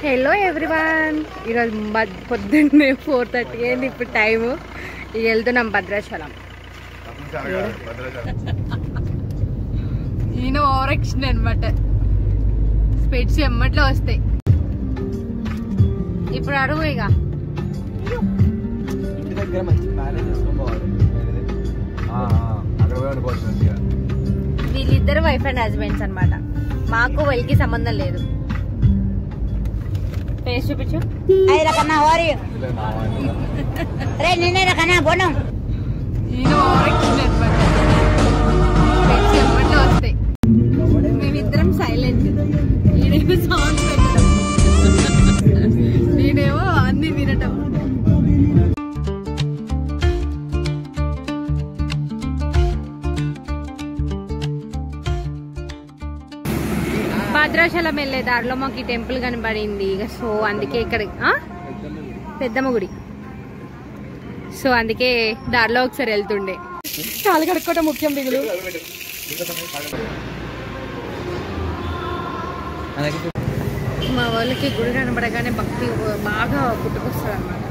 Hello everyone, ఈరోజు పొద్దున్నే 4:30 అయింది ఇప్పుడు టైము. ఇక వెళ్తున్నాం భద్రాచలం. ఈయన ఓవరాక్షన్ అనమాట, స్పెట్స్ ఎమ్మట్లో వస్తాయి. ఇప్పుడు అడుగు ఇక వీళ్ళిద్దరు వైఫ్ అండ్ హస్బెండ్స్ అనమాట. మాకు వీళ్ళకి సంబంధం లేదు. ఫేస్ చూపించు. వస్తాయి. మేమిద్దరం సైలెంట్, ఈయనేమో సౌండ్ పెట్టడం, నేనేమో అన్ని వినటం. భద్రాచలం వెళ్ళే దారిలో మాకు ఈ టెంపుల్ కనబడింది. ఇక సో అందుకే ఇక్కడ పెద్దమ్మ గుడి, సో అందుకే దారిలో ఒకసారి వెళ్తుండే. కాలు కడుక్కోవటం ముఖ్యం దిగులు. మా వాళ్ళకి గుడి కనబడగానే భక్తి బాగా పుట్టుకొస్తారు అన్నమాట.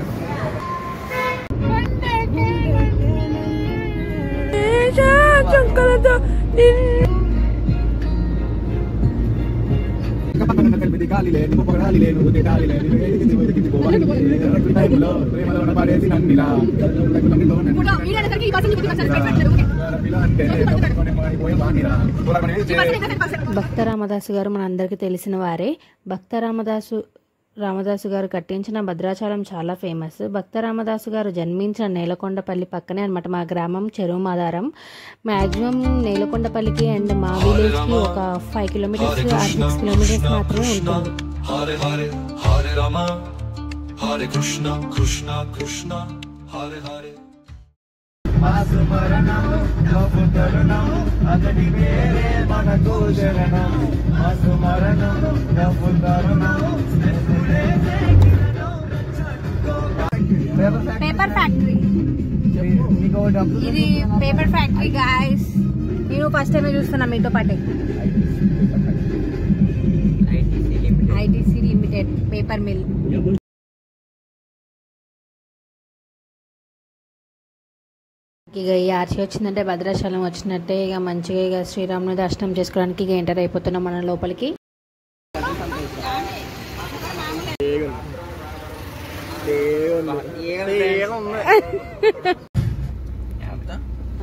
భక్త రామదాసు గారు మనందరికీ తెలిసిన వారే. భక్త రామదాసు గారు కట్టించిన భద్రాచలం చాలా ఫేమస్. భక్త రామదాసు గారు జన్మించిన నేలకొండపల్లి పక్కనే అనమాట మా గ్రామం చెరువు మాదారం. మ్యాక్సిమం నేలకొండపల్లికి అండ్ మా విలేజ్కి ఒక 5 కిలోమీటర్స్ 6 కిలోమీటర్స్ మాత్రమే ఉంటుంది. హరే హరే హరే రామ హరే కృష్ణ కృష్ణ కృష్ణ హరే హరే. పేపర్ ఫ్యాక్టరీ, ఇది పేపర్ ఫ్యాక్టరీ గాయస్. నేను ఫస్ట్ టైం చూస్తున్నా మీతో పాటే. ITC limited paper mill. ఇక ఈ ఆర్చి వచ్చిందంటే భద్రాచలం వచ్చినట్టే. ఇక మంచిగా ఇక శ్రీరాముని దర్శనం చేసుకోవడానికి ఇక ఎంటర్ అయిపోతున్నాం మన లోపలికి.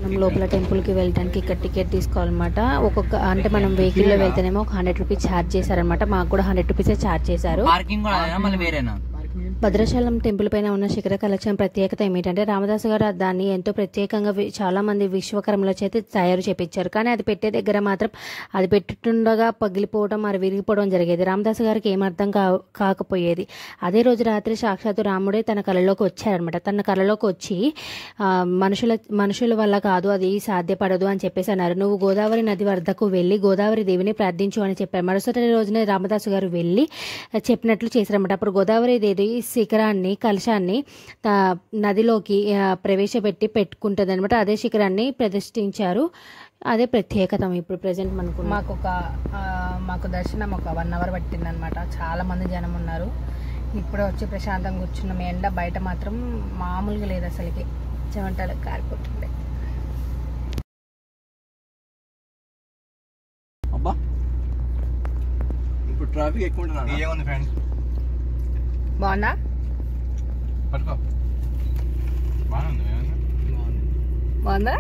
మనం లోపల టెంపుల్కి వెళ్ళడానికి ఇక్కడ టికెట్ తీసుకోవాలన్నమాట. ఒక్కొక్క అంటే మనం వెహికల్లో వెళ్తేనేమో ఒక 100 రూపీస్ ఛార్జ్ చేశారనమాట. మాకు కూడా 100 రూపీసే ఛార్జ్ చేశారు. భద్రాచలం టెంపుల్ పైన ఉన్న శిఖర కలెక్షన్ ప్రత్యేకత ఏమిటంటే రామదాసు గారు దాన్ని ఎంతో ప్రత్యేకంగా చాలా మంది విశ్వకర్మల చేతి తయారు చేపించారు. కానీ అది పెట్టే దగ్గర మాత్రం అది పెట్టుండగా పగిలిపోవడం మరి విరిగిపోవడం జరిగేది. రామదాసు గారికి ఏమర్థం కాకపోయేది. అదే రోజు రాత్రి సాక్షాత్తు రాముడే తన కళలోకి వచ్చారనమాట. తన కళలోకి వచ్చి మనుషుల వల్ల కాదు, అది సాధ్యపడదు అని చెప్పేసి అన్నారు. నువ్వు గోదావరి నది వద్దకు వెళ్ళి గోదావరి దేవిని ప్రార్థించు అని చెప్పారు. మరుసటి రోజునే రామదాసు గారు వెళ్ళి చెప్పినట్లు చేశారన్నమాట. అప్పుడు గోదావరి దేవి శిఖరాన్ని కలశాన్ని నదిలోకి ప్రవేశపెట్టి పెట్టుకుంటుంది అనమాట. అదే శిఖరాన్ని ప్రతిష్ఠించారు. అదే ప్రత్యేకత. ఇప్పుడు ప్రెసెంట్ మాకు దర్శనం ఒక 1 అవర్ పట్టింది అనమాట. చాలా మంది జనం ఉన్నారు. ఇప్పుడు వచ్చి ప్రశాంతంగా కూర్చున్నాం. ఎండ బయట మాత్రం మామూలుగా లేదు, అసలుకి చెమటలు కారిపోతుండే. ఇప్పుడు ట్రాఫిక్ ఎక్కువ ఉంటుంది ఫ్రెండ్స్. బాగుందా? బాగుందా?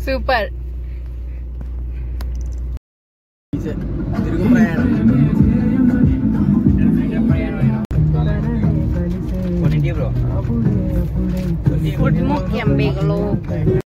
సూపర్. తిరుగు ప్రయాణం ముఖ్యం బేగలో